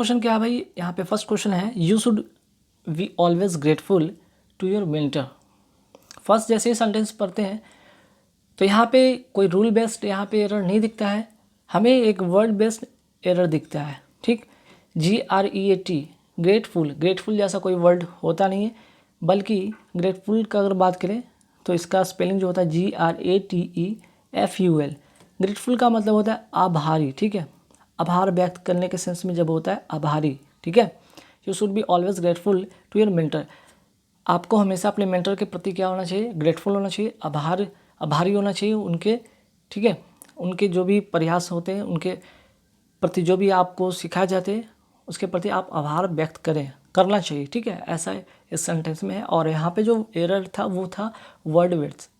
Question क्या है भाई, यहाँ पे फर्स्ट क्वेश्चन है you should we always grateful to your mentor. First जैसे ही सेंटेंस पढ़ते हैं तो यहाँ पे कोई रूल बेस्ड यहाँ पे एरर नहीं दिखता है, हमें एक वर्ड बेस्ड एरर दिखता है। ठीक, GREAT ग्रेटफुल, ग्रेटफुल जैसा कोई वर्ड होता नहीं है, बल्कि ग्रेटफुल का अगर बात करें तो इसका स्पेलिंग जो होता है GRATEFUL। ग्रेटफुल का मतलब होता है आभारी। ठीक है, आभार व्यक्त करने के सेंस में जब होता है आभारी। ठीक है, you should be always grateful to your mentor. आपको हमेशा अपने मेंटर के प्रति क्या होना चाहिए, ग्रेटफुल होना चाहिए, आभारी होना चाहिए उनके। ठीक है, उनके जो भी प्रयास होते हैं, उनके प्रति जो भी आपको सिखाए जाते हैं उसके प्रति आप आभार व्यक्त करना चाहिए। ठीक है, ऐसा इस सेंटेंस में है। और यहाँ पे जो एरर था वो था वर्ड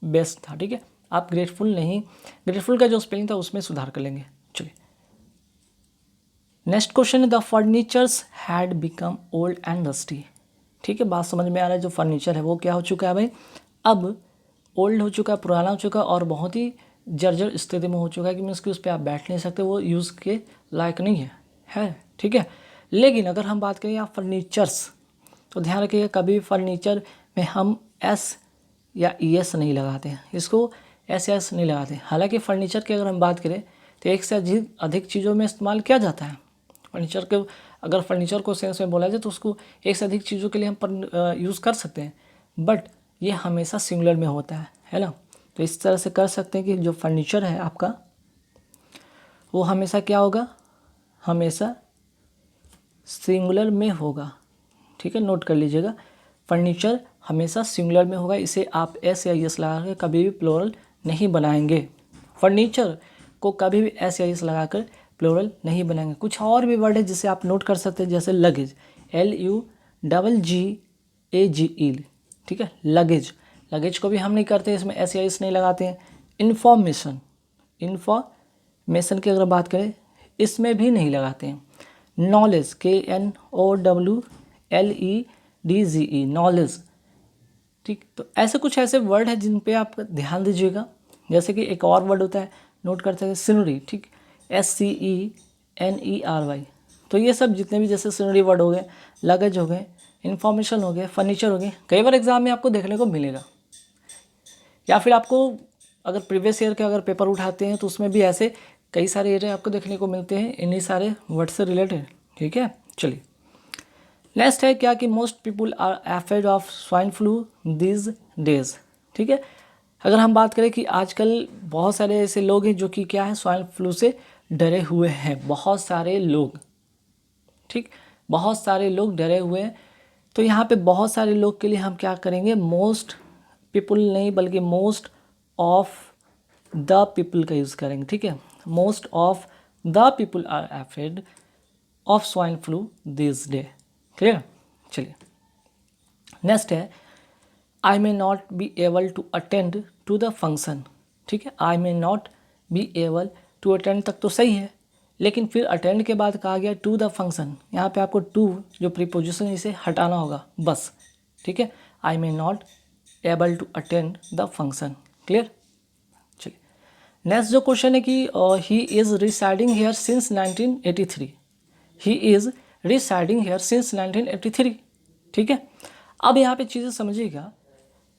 बेस्ड था। ठीक है, आप ग्रेटफुल का जो स्पेलिंग था उसमें सुधार कर लेंगे। चलिए नेक्स्ट क्वेश्चन है the furnitures had become old and dusty. ठीक है, बात समझ में आ रहा है। जो फर्नीचर है वो क्या हो चुका है भाई, अब ओल्ड हो चुका है, पुराना हो चुका है और बहुत ही जर्जर स्थिति में हो चुका है कि मीन्स कि उस पर आप बैठ नहीं सकते, वो यूज़ के लायक नहीं है। ठीक है, लेकिन अगर हम बात करें यहाँ फर्नीचर्स तो ध्यान रखिएगा कभी भी फर्नीचर में हम एस या ES नहीं लगाते हैं, इसको SS नहीं लगाते। हालांकि फर्नीचर की अगर हम बात करें तो एक से अधिक चीज़ों में इस्तेमाल किया जाता है। फर्नीचर के अगर फर्नीचर को सेंस में बोला जाए तो उसको एक से अधिक चीज़ों के लिए हम यूज़ कर सकते हैं, बट ये हमेशा सिंगुलर में होता है ना। तो इस तरह से कर सकते हैं कि जो फर्नीचर है आपका वो हमेशा क्या होगा, हमेशा सिंगुलर में होगा। ठीक है, नोट कर लीजिएगा, फर्नीचर हमेशा सिंगुलर में होगा। इसे आप S या ES लगा कर कभी भी प्लूरल नहीं बनाएंगे। फर्नीचर को कभी भी S या ES लगा कर प्लूरल नहीं बनाएंगे। कुछ और भी वर्ड है जिसे आप नोट कर सकते हैं, जैसे लगेज, LUGGAGE। ठीक है, लगेज को भी हम नहीं करते, इसमें S या ES नहीं लगाते हैं। इन्फॉर्मेशन की अगर बात करें इसमें भी नहीं लगाते हैं। Knowledge, KNOWLEDGE, knowledge. ठीक, तो ऐसे कुछ ऐसे वर्ड है जिन पे आप ध्यान दीजिएगा। जैसे कि एक और वर्ड होता है, नोट करते हैं, सीनरी। ठीक, SCENERY। तो ये सब जितने भी जैसे सीनरी वर्ड हो गए, लगेज हो गए, इन्फॉर्मेशन हो गए, फर्नीचर हो गए, कई बार एग्जाम में आपको देखने को मिलेगा। या फिर आपको अगर प्रीवियस ईयर के अगर पेपर उठाते हैं तो उसमें भी ऐसे कई सारे एरिया आपको देखने को मिलते हैं इन्हीं सारे वर्ड से रिलेटेड। ठीक है, चलिए नेक्स्ट है क्या कि most people are afraid of swine flu this days. ठीक है, अगर हम बात करें कि आजकल बहुत सारे ऐसे लोग हैं जो कि क्या है, स्वाइन फ्लू से डरे हुए हैं। बहुत सारे लोग, ठीक, बहुत सारे लोग डरे हुए हैं। तो यहाँ पे बहुत सारे लोग के लिए हम क्या करेंगे, मोस्ट पीपल नहीं बल्कि मोस्ट ऑफ द पीपल का यूज़ करेंगे। ठीक है, most of the people are afraid of swine flu this day. Clear, चलिए नेक्स्ट है I may not be able to attend to the function. ठीक है, I may not be able to attend तक तो सही है, लेकिन फिर अटेंड के बाद कहा गया टू द फंक्शन। यहाँ पे आपको टू जो प्रीपोजिशन है इसे हटाना होगा बस। ठीक है, I may not able to attend the function. Clear, चलिए नेक्स्ट जो क्वेश्चन है कि he is residing here since 1983। He is residing here since 1983। ठीक है, अब यहाँ पे चीज़ें समझिएगा,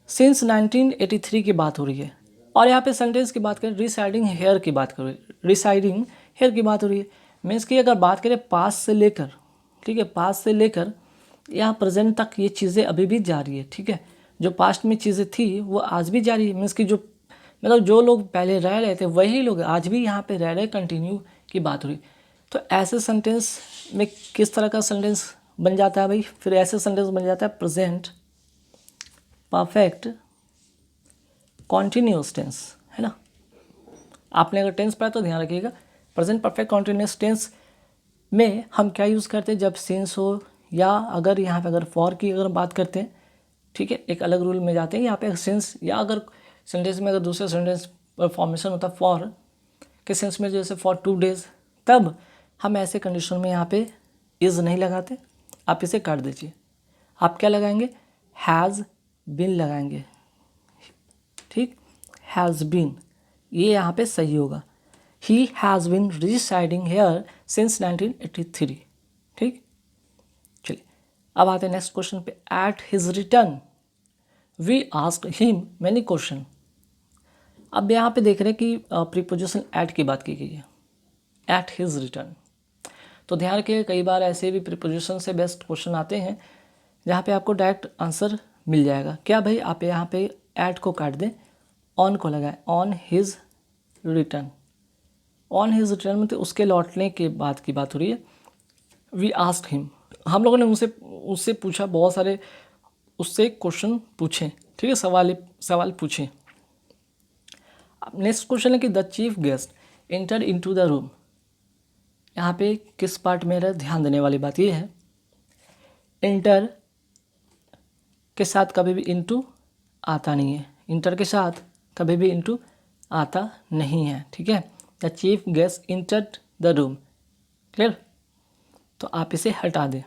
सिंस 1983 की बात हो रही है और यहाँ पे सेंटेंस की बात करें रिसाइडिंग हेयर की बात करें, रिसाइडिंग हेयर की बात हो रही है। मीन्स की अगर बात करें पास से लेकर, ठीक है, पास से लेकर यहाँ प्रेजेंट तक ये चीज़ें अभी भी जारी है। ठीक है, जो पास्ट में चीज़ें थी वो आज भी जारी है। मीन्स की जो मतलब जो लोग पहले रह रहे थे वही लोग आज भी यहाँ पे रह रहे, कंटिन्यू की बात हो रही। तो ऐसे सेंटेंस में किस तरह का सेंटेंस बन जाता है भाई, फिर ऐसे सेंटेंस बन जाता है प्रेजेंट परफेक्ट कॉन्टिन्यूस टेंस, है ना। आपने अगर टेंस पढ़ा तो ध्यान रखिएगा, प्रेजेंट परफेक्ट कॉन्टिन्यूस टेंस में हम क्या यूज़ करते हैं, जब सिंस हो या अगर यहाँ पे अगर फॉर की अगर बात करते हैं, ठीक है, एक अलग रूल में जाते हैं। यहाँ पे सिंस या अगर सेंटेंस में अगर दूसरे सेंटेंस पर फॉर्मेशन होता है फॉर के सेंस में, जैसे फॉर 2 days, तब हम ऐसे कंडीशन में यहाँ पे इज़ नहीं लगाते, आप इसे काट दीजिए। आप क्या लगाएंगे, हैज़ बीन लगाएंगे। ठीक, हैज़ बीन, ये यहाँ पे सही होगा। He has been residing here since 1983। ठीक, चलिए अब आते हैं नेक्स्ट क्वेश्चन पे। At his return we asked him many question. अब यहाँ पे देख रहे हैं कि प्रीपोजिशन एट की बात की गई है, एट हिज रिटर्न। तो ध्यान रखिए कई बार ऐसे भी प्रीपोजिशन से बेस्ट क्वेश्चन आते हैं जहाँ पे आपको डायरेक्ट आंसर मिल जाएगा। क्या भाई, आप यहाँ पे एट को काट दें, ऑन को लगाएं, on his return. On his return मतलब उसके लौटने के बाद की बात हो रही है। वी आस्क्ड हिम, हम लोगों ने उससे पूछा, बहुत सारे उससे क्वेश्चन पूछे, ठीक है, सवाल पूछे। नेक्स्ट क्वेश्चन है कि the chief guest enter into the room. यहाँ पे किस पार्ट में है, ध्यान देने वाली बात ये है, इंटर के साथ कभी भी इनटू आता नहीं है, इंटर के साथ कभी भी इनटू आता नहीं है, ठीक है। The chief guest entered the room, clear, तो आप इसे हटा दें।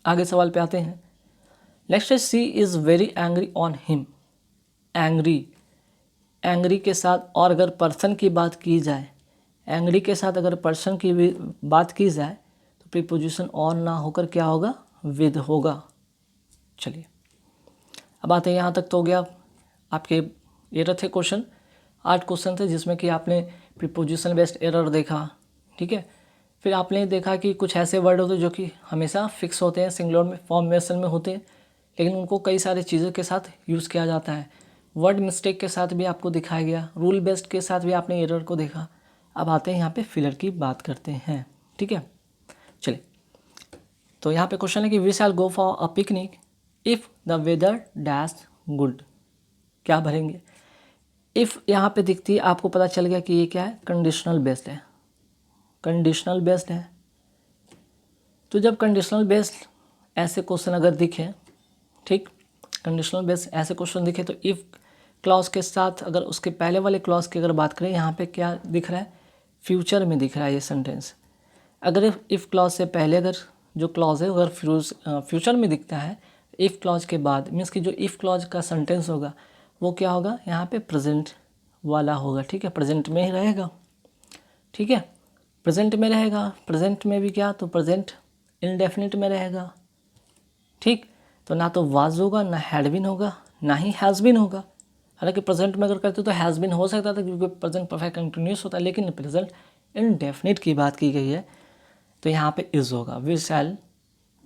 आगे सवाल पे आते हैं। नेक्स्ट है she is very angry on him. Angry के साथ, और अगर पर्सन की बात की जाए, एंग्री के साथ अगर पर्सन की भी बात की जाए तो प्रीपोजिशन ऑन ना होकर क्या होगा, विद होगा। चलिए अब आते हैं, यहाँ तक तो हो गया आपके एरर थे क्वेश्चन, 8 क्वेश्चन थे जिसमें कि आपने प्रीपोजिशन बेस्ड एरर देखा, ठीक है। फिर आपने देखा कि कुछ ऐसे वर्ड होते हैं जो कि हमेशा फिक्स होते हैं, सिंगुलर में फॉर्मेशन में होते हैं, लेकिन उनको कई सारी चीज़ों के साथ यूज़ किया जाता है। वर्ड मिस्टेक के साथ भी आपको दिखाया गया, रूल बेस्ड के साथ भी आपने एरर को देखा। अब आते हैं यहाँ पे फिलर की बात करते हैं, ठीक है। चलिए तो यहाँ पे क्वेश्चन है कि we shall go for a picnic if the weather dash good. क्या भरेंगे, इफ़ यहाँ पे दिखती है, आपको पता चल गया कि ये क्या है, कंडीशनल बेस्ड है, कंडीशनल बेस्ड है। तो जब कंडीशनल बेस्ड ऐसे क्वेश्चन अगर दिखे, ठीक, कंडीशनल बेस्ड ऐसे क्वेश्चन दिखे तो इफ़ क्लॉज के साथ अगर उसके पहले वाले क्लॉज की अगर बात करें, यहाँ पे क्या दिख रहा है, फ्यूचर में दिख रहा है ये सेंटेंस। अगर इफ़ क्लॉज से पहले अगर जो क्लॉज है अगर फ्यूचर में दिखता है, इफ़ क्लॉज के बाद मीन्स कि जो इफ़ क्लॉज का सेंटेंस होगा वो क्या होगा, यहाँ पे प्रेजेंट वाला होगा, ठीक है, प्रेजेंट में ही रहेगा, ठीक है, प्रेजेंट में रहेगा। प्रेजेंट में भी क्या, तो प्रेजेंट इंडेफिनिट में रहेगा, ठीक। तो ना तो वाज होगा, ना हैड बीन होगा, ना ही हैज़ बीन होगा। हालांकि प्रेजेंट में अगर करते तो हैज़ बीन हो सकता था क्योंकि प्रेजेंट परफेक्ट कंटिन्यूस होता है, लेकिन प्रेजेंट इंडेफिनिट की बात की गई है तो यहाँ पे इज़ होगा। We shall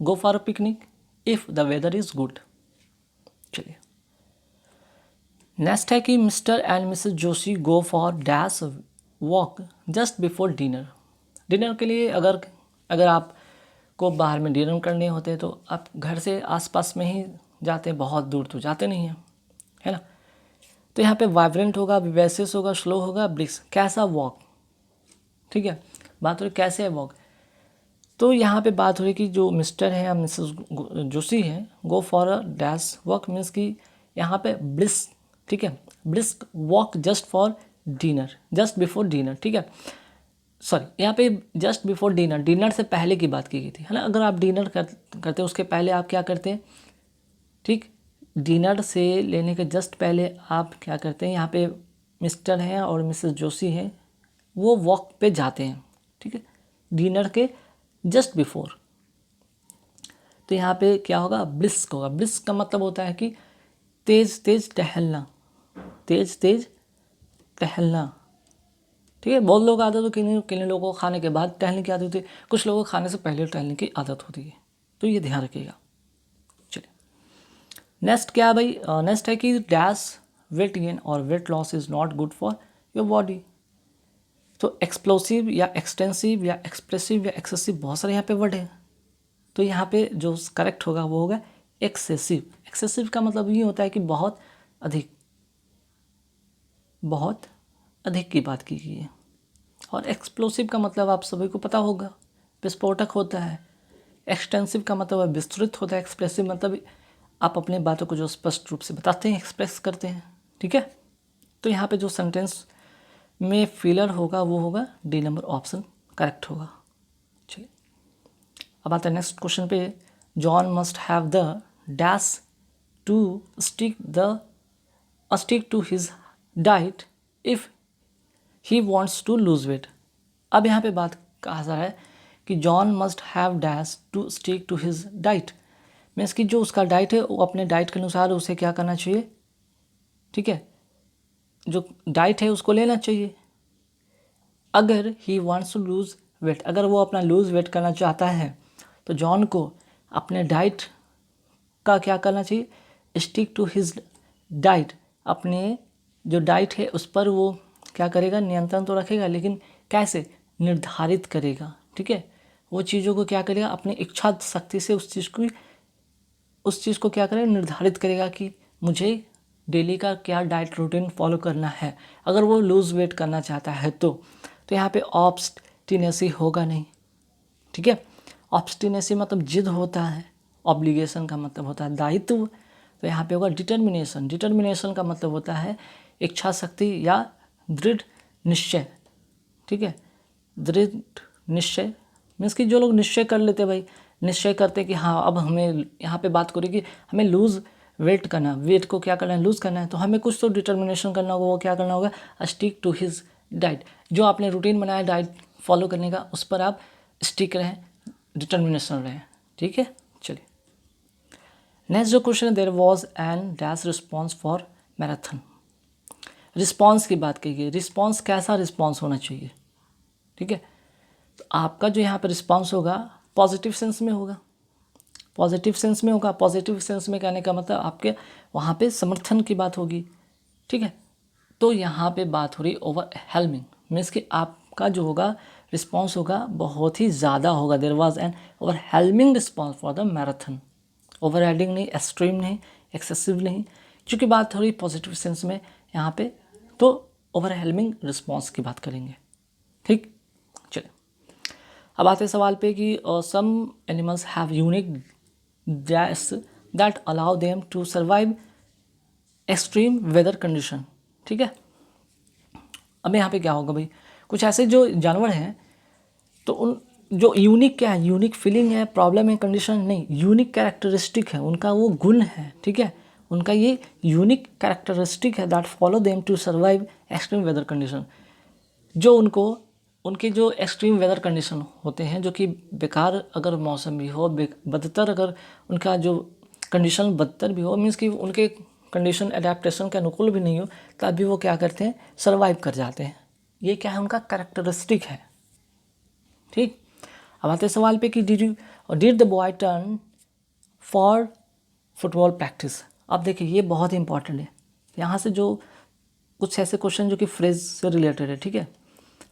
go for a picnic if the weather is good. चलिए नेक्स्ट है कि Mr and Mrs Joshi go for dash walk just before dinner. Dinner के लिए अगर आप को बाहर में डिनर करने होते हैं तो आप घर से आसपास में ही जाते हैं, बहुत दूर तो जाते नहीं हैं, है ना। तो यहाँ पे वाइब्रेंट होगा, विवेसियस होगा, स्लो होगा, ब्रिस्क। कैसा वॉक, ठीक है, बात हो रही कैसे है वॉक। तो यहाँ पे बात हो रही कि जो मिस्टर है या मिसेस जोशी है, गो for a dash walk means कि यहाँ पे ब्रिस्क, ठीक है, brisk walk just for dinner, just before dinner, ठीक है। सॉरी, यहाँ पे जस्ट बिफोर डिनर, डिनर से पहले की बात की गई थी, है ना। अगर आप डिनर करते उसके पहले आप क्या करते हैं, ठीक, डिनर से लेने के जस्ट पहले आप क्या करते हैं, यहाँ पे मिस्टर हैं और मिसेस जोशी हैं, वो वॉक पे जाते हैं, ठीक है, डिनर के जस्ट बिफोर। तो यहाँ पे क्या होगा, ब्रिस्क होगा। ब्रिस्क का मतलब होता है कि तेज तेज टहलना, तेज तेज टहलना, ठीक है। बहुत लोग आदत हो, किन्हीं लोगों को खाने के बाद टहलने की आदत होती है, कुछ लोगों को खाने से पहले टहलने की आदत होती है, तो ये ध्यान रखिएगा। चलिए नेक्स्ट क्या है भाई, नेक्स्ट है कि डैश वेट गेन और weight loss is not good for your body. तो एक्सप्लोसिव या एक्सटेंसिव या एक्सप्रेसिव या एक्सेसिव, बहुत सारे यहाँ पे वर्ड हैं। तो यहाँ पे जो करेक्ट होगा वो होगा एक्सेसिव। एक्सेसिव का मतलब ये होता है कि बहुत अधिक, बहुत अधिक की बात की गई है। और एक्सप्लोसिव का मतलब आप सभी को पता होगा, विस्फोटक होता है। एक्सटेंसिव का मतलब विस्तृत होता है। एक्सप्रेसिव मतलब आप अपने बातों को जो स्पष्ट रूप से बताते हैं, एक्सप्रेस करते हैं, ठीक है। तो यहाँ पे जो सेंटेंस में फिलर होगा वो होगा डी नंबर ऑप्शन करेक्ट होगा। चलिए अब आता है नेक्स्ट क्वेश्चन पे। John must have the dash to stick to his diet if he wants to lose weight. अब यहाँ पे बात कहा जा रहा है कि John must have dash to stick to his diet, means कि जो उसका डाइट है वो अपने डाइट के अनुसार उसे क्या करना चाहिए, ठीक है, जो डाइट है उसको लेना चाहिए। अगर he wants to lose weight, अगर वो अपना लूज़ वेट करना चाहता है तो जॉन को अपने डाइट का क्या करना चाहिए, स्टिक टू हिज डाइट, अपने जो डाइट है उस पर वो क्या करेगा, नियंत्रण तो रखेगा, लेकिन कैसे, निर्धारित करेगा, ठीक है, वो चीज़ों को क्या करेगा, अपनी इच्छा शक्ति से उस चीज़ को क्या करेगा, निर्धारित करेगा कि मुझे डेली का क्या डाइट रूटीन फॉलो करना है। अगर वो लूज़ वेट करना चाहता है तो यहाँ पे ऑब्स्टिनेसी होगा नहीं, ठीक है। ऑब्स्टिनेसी मतलब जिद होता है, ऑब्लिगेशन का मतलब होता है दायित्व, तो यहाँ पे होगा डिटर्मिनेशन। डिटर्मिनेशन का मतलब होता है इच्छा शक्ति या दृढ़ निश्चय, ठीक है। दृढ़ निश्चय मीन्स कि जो लोग निश्चय कर लेते भाई, निश्चय करते कि हाँ अब हमें, यहाँ पे बात करें कि हमें लूज़ वेट करना, वेट को क्या करना है, लूज़ करना है, तो हमें कुछ तो डिटर्मिनेशन करना होगा। वो क्या करना होगा, स्टिक टू हिज डाइट, जो आपने रूटीन बनाया डाइट फॉलो करने का उस पर आप स्टिक रहें, डिटर्मिनेशन रहें, ठीक है। चलिए नेक्स्ट जो क्वेश्चन है, there was an dash response for marathon. Response की बात की गई, रिस्पॉन्स कैसा रिस्पॉन्स होना चाहिए, ठीक है। तो आपका जो यहाँ पर रिस्पॉन्स होगा पॉजिटिव सेंस में होगा, पॉजिटिव सेंस में होगा। पॉजिटिव सेंस में कहने का मतलब आपके वहाँ पे समर्थन की बात होगी, ठीक है। तो यहाँ पे बात हो रही ओवरवेलमिंग, मीन्स कि आपका जो होगा रिस्पॉन्स होगा बहुत ही ज़्यादा होगा। There was an overwhelming response for the marathon. Overriding नहीं, एक्सट्रीम नहीं, एक्सेसिव नहीं, क्योंकि बात हो रही पॉजिटिव सेंस में यहाँ पे, तो ओवरवेलमिंग रिस्पॉन्स की बात करेंगे, ठीक। चलिए अब आते हैं सवाल पे कि some animals have unique dash that allow them to survive extreme weather condition, ठीक है। अब यहाँ पे क्या होगा भाई, कुछ ऐसे जो जानवर हैं तो उन जो यूनिक क्या है, यूनिक फीलिंग है, प्रॉब्लम है, कंडीशन नहीं, यूनिक कैरेक्टरिस्टिक है, उनका वो गुण है, ठीक है, उनका ये यूनिक कैरेक्टरिस्टिक है that follow them to survive extreme weather condition, जो उनको उनके जो एक्सट्रीम वेदर कंडीशन होते हैं, जो कि बेकार अगर मौसम भी हो, बदतर अगर उनका जो कंडीशन बदतर भी हो, मीन्स कि उनके कंडीशन एडेप्टेशन के अनुकूल भी नहीं हो, तभी वो क्या करते हैं, सर्वाइव कर जाते हैं। ये क्या है, उनका कैरेक्टरिस्टिक है, ठीक। अब आते सवाल पे कि did the boy turn for football practice. अब देखिए ये बहुत ही इंपॉर्टेंट है, यहाँ से जो कुछ ऐसे क्वेश्चन जो कि फ्रेज से रिलेटेड है, ठीक है,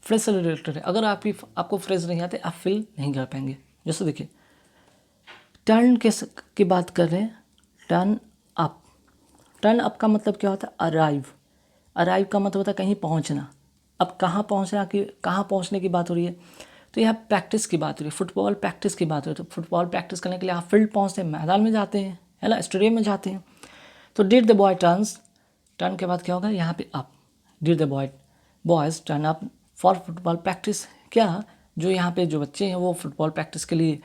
फ्रेज से रिलेटेड है। अगर आपको फ्रेज नहीं आते आप फिल नहीं कर पाएंगे। जैसे देखिए टर्न की बात कर रहे हैं, टर्न अप। टर्न अप का मतलब क्या होता है, अराइव। अराइव का मतलब होता है कहीं पहुंचना। अब कहाँ पहुंचना की, कहाँ पहुंचने की बात हो रही है, तो यहाँ प्रैक्टिस की बात हो रही है, फुटबॉल प्रैक्टिस की बात हो रही है। तो फुटबॉल प्रैक्टिस करने के लिए आप फील्ड पहुँचते हैं, मैदान में जाते हैं, है ना, स्टेडियम में जाते हैं। तो did the boy turns, turn के बाद क्या होगा यहाँ पे up, did the boys turn up for football practice. क्या जो यहाँ पे जो बच्चे हैं वो फुटबॉल प्रैक्टिस के लिए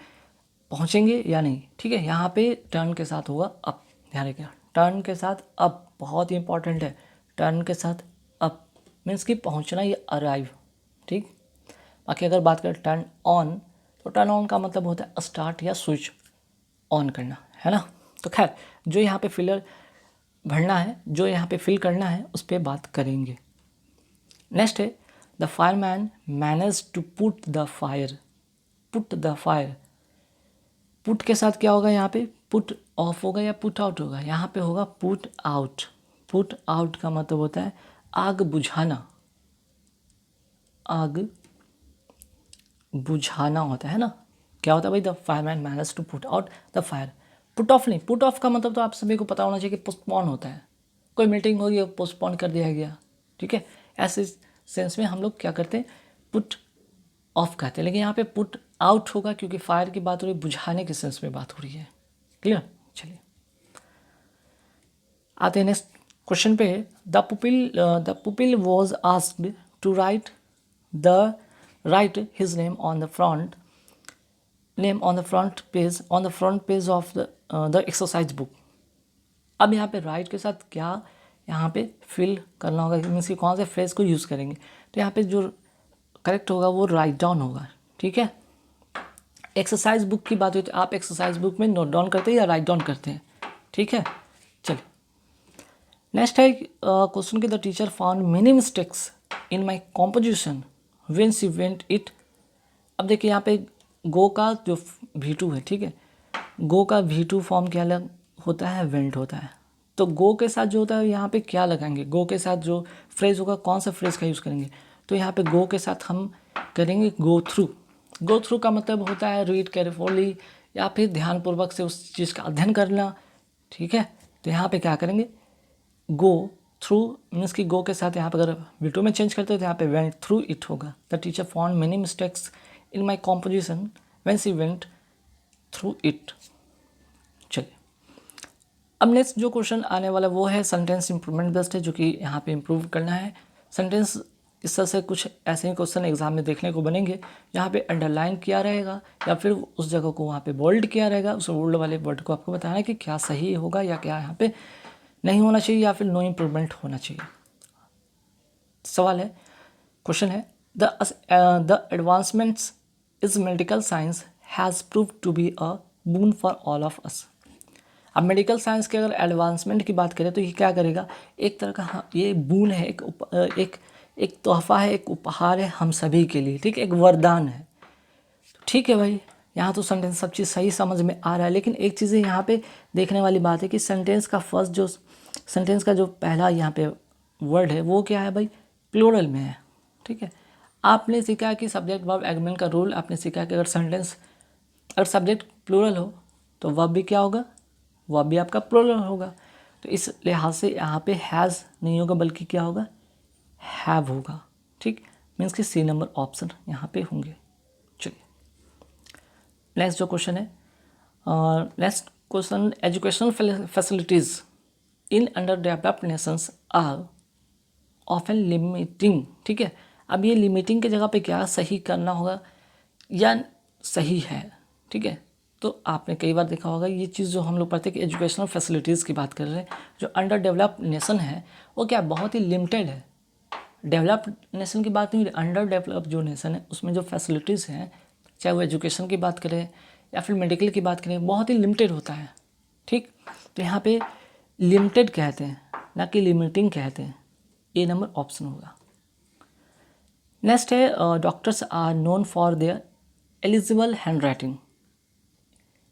पहुँचेंगे या नहीं, ठीक है। यहाँ पे टर्न के साथ होगा अप, ध्यान रखिएगा, टर्न के साथ अप बहुत ही इंपॉर्टेंट है। टर्न के साथ अप मीन्स कि पहुँचना, ये अराइव, ठीक। बाकी अगर बात करें टर्न ऑन, तो टर्न ऑन का मतलब होता है स्टार्ट या स्विच ऑन करना, है ना। तो खैर जो यहाँ पे फिलर भरना है, जो यहाँ पे फिल करना है उस पर बात करेंगे। नेक्स्ट है the fireman manage to put the fire. Put the fire, put के साथ क्या होगा यहाँ पे, पुट ऑफ होगा या पुट आउट होगा, यहाँ पे होगा पुट आउट। पुट आउट का मतलब होता है आग बुझाना, आग बुझाना होता है ना। क्या होता है भाई, the fireman manage to put out the fire. Put off नहीं, पुट ऑफ का मतलब तो आप सभी को पता होना चाहिए कि पोस्टपोन होता है, कोई मीटिंग हो गई पोस्टपोन कर दिया गया, ठीक है। ऐसे सेंस में हम लोग क्या करते हैं, पुट ऑफ कहते हैं। लेकिन यहाँ पे पुट आउट होगा क्योंकि फायर की बात हो रही है, बुझाने के सेंस में बात हो रही है, क्लियर। चलिए आते हैं नेक्स्ट क्वेश्चन पे। The pupil was asked to write his name on the front page of the exercise book. अब यहाँ पे राइट के साथ क्या यहाँ पे फिल करना होगा, मीन्स कि कौन से फ्रेज को यूज़ करेंगे, तो यहाँ पे जो करेक्ट होगा वो राइट डाउन होगा, ठीक है। एक्सरसाइज बुक की बात हुई तो आप एक्सरसाइज बुक में नोट डाउन करते हैं या राइट डाउन करते हैं, ठीक है। चलिए नेक्स्ट है क्वेश्चन की the teacher found many mistakes in my composition when she went it. अब देखिए यहाँ पे गो का जो V2 है, ठीक है, गो का V2 फॉर्म क्या अलग होता है, वेंट होता है। तो गो के साथ जो होता है यहाँ पे क्या लगाएंगे, गो के साथ जो फ्रेज होगा कौन सा फ्रेज का यूज़ करेंगे, तो यहाँ पे गो के साथ हम करेंगे गो थ्रू। गो थ्रू का मतलब होता है रीड केयरफुली या फिर ध्यानपूर्वक से उस चीज़ का अध्ययन करना, ठीक है। तो यहाँ पे क्या करेंगे, गो थ्रू मीन्स कि गो के साथ यहाँ पर अगर V2 में चेंज करते हैं तो यहाँ पे वेंट थ्रू इट होगा। The teacher found many mistakes in my composition when she went through it. चलिए अब नेक्स्ट जो क्वेश्चन आने वाला वो है सेंटेंस इंप्रूवमेंट बेस्ड है, जो कि यहाँ पे इम्प्रूव करना है सेंटेंस। इस तरह से कुछ ऐसे ही क्वेश्चन एग्जाम में देखने को बनेंगे, यहाँ पे अंडरलाइन किया रहेगा या फिर उस जगह को वहाँ पे बोल्ड किया रहेगा, उस बोल्ड वाले वर्ड को आपको बताना है कि क्या सही होगा या क्या यहाँ पे नहीं होना चाहिए या फिर नो इम्प्रूवमेंट होना चाहिए। सवाल है, क्वेश्चन है the advancements is medical science has prove to be a boon for all of us. अब मेडिकल साइंस के अगर एडवांसमेंट की बात करें तो ये क्या करेगा, एक तरह का हाँ ये बून है, एक तोहफा है, एक उपहार है हम सभी के लिए, ठीक है, एक वरदान है। ठीक है भाई, यहाँ तो सेंटेंस सब चीज़ सही समझ में आ रहा है, लेकिन एक चीज़ यहाँ पे देखने वाली बात है कि सेंटेंस का फर्स्ट जो सेंटेंस का जो पहला यहाँ पे वर्ड है वो क्या है भाई, प्लूरल में है, ठीक है। आपने सीखा कि सब्जेक्ट वर्ब एग्रीमेंट का रूल आपने सीखा कि अगर सब्जेक्ट प्लूरल हो तो वर्ब भी क्या होगा, वर्ब भी आपका प्लूरल होगा। तो इस लिहाज से यहाँ पे हैज़ नहीं होगा बल्कि क्या होगा, हैव होगा, ठीक, मीन्स कि C नंबर ऑप्शन यहाँ पे होंगे। चलिए नेक्स्ट जो क्वेश्चन है, next question, educational facilities in under developed nations are often limiting, ठीक है। अब ये लिमिटिंग की जगह पे क्या सही करना होगा या सही है, ठीक है। तो आपने कई बार देखा होगा ये चीज़ जो हम लोग पढ़ते हैं कि एजुकेशनल फैसिलिटीज़ की बात कर रहे हैं, जो अंडर डेवलप्ड नेशन है वो क्या बहुत ही लिमिटेड है। डेवलप्ड नेशन की बात नहीं, अंडर डेवलप्ड जो नेशन है उसमें जो फैसिलिटीज़ हैं, चाहे वो एजुकेशन की बात करें या फिर मेडिकल की बात करें, बहुत ही लिमिटेड होता है, ठीक। तो यहाँ पे लिमिटेड कहते हैं ना कि लिमिटिंग कहते हैं, A नंबर ऑप्शन होगा। नेक्स्ट है doctors are known for their eligible hand writing.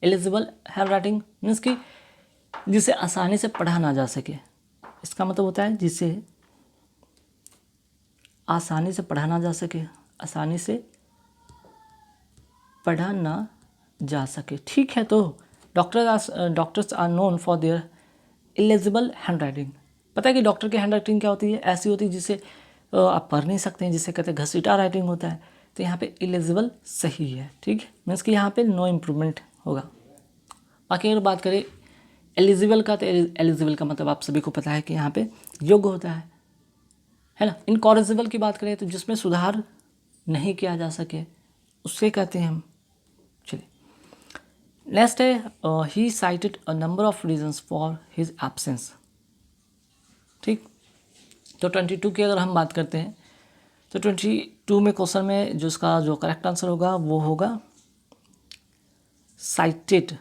Eligible hand writing means कि जिसे आसानी से पढ़ा ना जा सके, इसका मतलब होता है जिसे आसानी से पढ़ा ना जा सके, आसानी से पढ़ा ना जा सके, ठीक है। तो doctors are known for their illegible handwriting. पता है कि डॉक्टर की हैंड राइटिंग क्या होती है, ऐसी होती है जिसे आप पढ़ नहीं सकते हैं, जिसे कहते हैं घसीटा राइटिंग होता है। तो यहाँ पे इलिजिबल सही है, ठीक है, मीन्स कि यहाँ पे नो इम्प्रूवमेंट होगा। बाकी अगर बात करें एलिजिबल का, तो एलिजिबल का मतलब आप सभी को पता है कि यहाँ पे योग्य होता है ना। इनकॉरिजिबल की बात करें तो जिसमें सुधार नहीं किया जा सके उससे कहते हैं हम। चलिए नेक्स्ट है he cited a number of reasons for his absence, ठीक। तो 22 की अगर हम बात करते हैं तो 22 में क्वेश्चन में जो इसका जो करेक्ट आंसर होगा वो होगा साइटेड।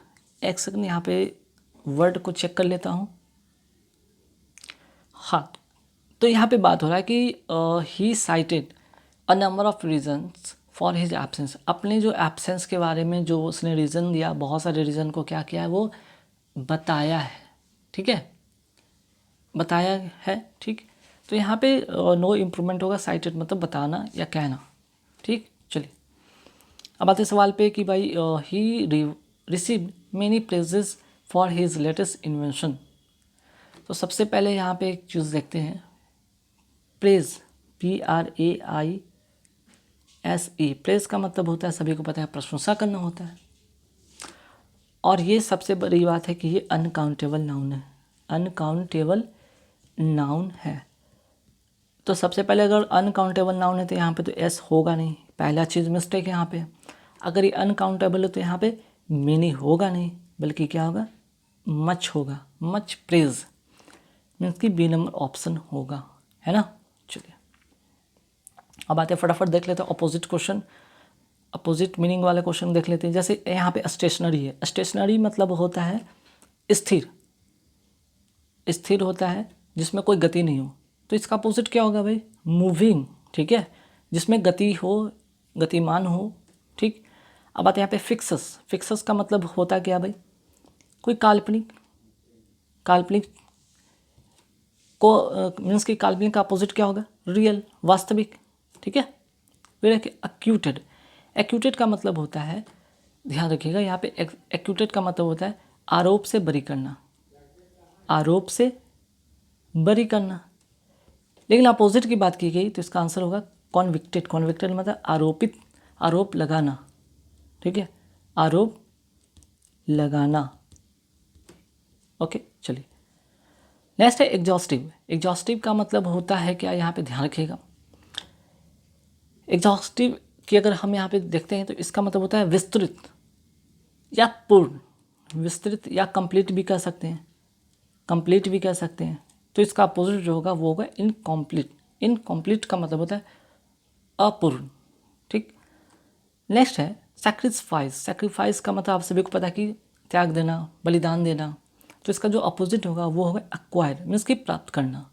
एक सेकंड यहाँ पे वर्ड को चेक कर लेता हूँ। हाँ, तो यहाँ पे बात हो रहा है कि he cited a number of reasons for his absence. अपने जो एब्सेंस के बारे में जो उसने रीज़न दिया, बहुत सारे रीज़न को क्या किया है वो बताया है, ठीक है, बताया है, ठीक। तो यहाँ पे नो इम्प्रूवमेंट होगा, साइटेड मतलब बताना या कहना, ठीक। चलिए अब आते सवाल पे कि भाई he received many praises for his latest invention. तो सबसे पहले यहाँ पे एक चीज़ देखते हैं, प्रेज, PRAISE। प्रेज का मतलब होता है, सभी को पता है, प्रशंसा करना होता है। और ये सबसे बड़ी बात है कि ये अनकाउंटेबल नाउन है, अनकाउंटेबल नाउन है। तो सबसे पहले अगर अनकाउंटेबल नाउन है तो यहाँ पे तो S होगा नहीं, पहला चीज़ मिस्टेक है यहाँ पे। अगर ये अनकाउंटेबल है तो यहाँ पे मेनी होगा नहीं बल्कि क्या होगा, मच होगा, मच प्रेज, मीन्स कि B नंबर ऑप्शन होगा, है ना। चलिए अब आते फटाफट देख लेते हैं अपोजिट क्वेश्चन। अपोजिट मीनिंग वाले क्वेश्चन देख लेते हैं। जैसे यहाँ पे स्टेशनरी है, स्टेशनरी मतलब होता है स्थिर, स्थिर होता है जिसमें कोई गति नहीं हो, तो इसका अपोजिट क्या होगा भाई? मूविंग, ठीक है, जिसमें गति हो, गतिमान हो, ठीक। अब आते हैं यहाँ पे फिक्सस। फिक्सस का मतलब होता क्या भाई? कोई काल्पनिक, काल्पनिक को मीन्स कि काल्पनिक का अपोजिट क्या होगा? रियल, वास्तविक, ठीक है। फिर है एक्यूटेड। एक्यूटेड का मतलब होता है, ध्यान रखिएगा यहाँ पे, एक्यूटेड का मतलब होता है आरोप से बरी करना, आरोप से बरी करना। लेकिन अपोजिट की बात की गई तो इसका आंसर होगा कॉन्विक्टेड। कॉन्विक्टेड मतलब आरोपित, आरोप लगाना, ठीक है, आरोप लगाना। ओके, चलिए नेक्स्ट है एग्जॉस्टिव। एग्जॉस्टिव का मतलब होता है क्या? यहाँ पे ध्यान रखिएगा, एग्जॉस्टिव की अगर हम यहाँ पे देखते हैं तो इसका मतलब होता है विस्तृत या पूर्ण, विस्तृत या कंप्लीट भी कह सकते हैं, कंप्लीट भी कह सकते हैं। तो इसका अपोजिट जो होगा वो होगा इनकम्प्लीट। इनकम्प्लीट का मतलब होता है अपूर्ण, ठीक। नेक्स्ट है सैक्रिफाइस। सैक्रिफाइस का मतलब आप सभी को पता है कि त्याग देना, बलिदान देना। तो इसका जो अपोजिट होगा वो होगा एक्वायर, मीन्स कि प्राप्त करना।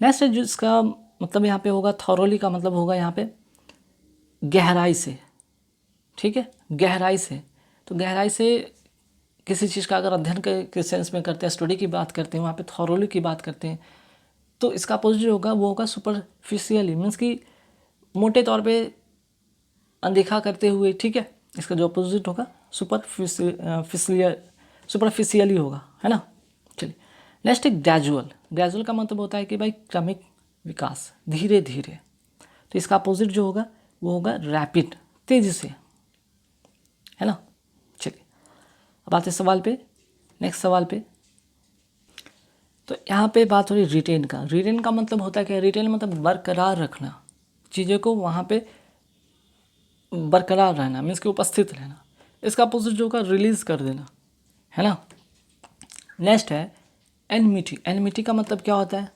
नेक्स्ट है जो इसका मतलब यहाँ पे होगा थॉरोली का मतलब होगा यहाँ पे गहराई से, ठीक है, गहराई से। तो गहराई से किसी चीज़ का अगर अध्ययन के सेंस में करते हैं, स्टडी की बात करते हैं, वहाँ पे थॉरोली की बात करते हैं, तो इसका अपोजिट होगा वो होगा सुपरफिशियली, मीन्स कि मोटे तौर पे अनदेखा करते हुए, ठीक है। इसका जो अपोजिट होगा सुपरफिशियली होगा, है ना। चलिए नेक्स्ट है ग्रेजुअल। ग्रेजुअल का मतलब होता है कि भाई क्रमिक विकास, धीरे धीरे। तो इसका अपोजिट जो होगा वो होगा रैपिड, तेज़ी से, है ना। चलिए अब आते सवाल पे, नेक्स्ट सवाल पे। तो यहाँ पे बात हो रही रिटेन का। रिटेन का मतलब होता है क्या? रिटेन मतलब बरकरार रखना, चीज़ों को वहाँ पे बरकरार रहना, मीन्स कि उपस्थित रहना। इसका अपोजिट जो होगा रिलीज़ कर देना, है ना। नेक्स्ट है एनमिटी। एनमिटी का मतलब क्या होता है?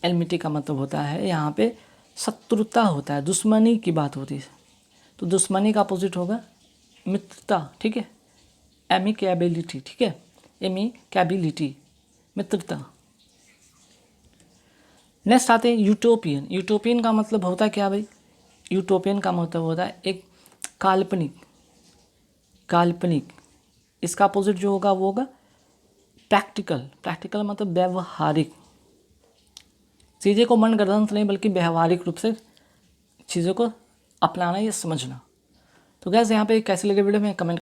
एनमिटी का मतलब होता है यहाँ पे शत्रुता होता है, दुश्मनी की बात होती है। तो दुश्मनी का अपोजिट होगा मित्रता, ठीक है, एमिकेबिलिटी, ठीक है, एमिकेबिलिटी, मित्रता। नेक्स्ट आते हैं यूटोपियन। यूटोपियन का मतलब होता है क्या भाई? यूटोपियन का मतलब होता है एक काल्पनिक, काल्पनिक। इसका अपोजिट जो होगा वो होगा प्रैक्टिकल। प्रैक्टिकल मतलब व्यवहारिक, चीज़ें को मनगढ़ंत नहीं बल्कि व्यवहारिक रूप से चीज़ों को अपनाना या समझना। तो गैस यहाँ पे कैसे लगे वीडियो में कमेंट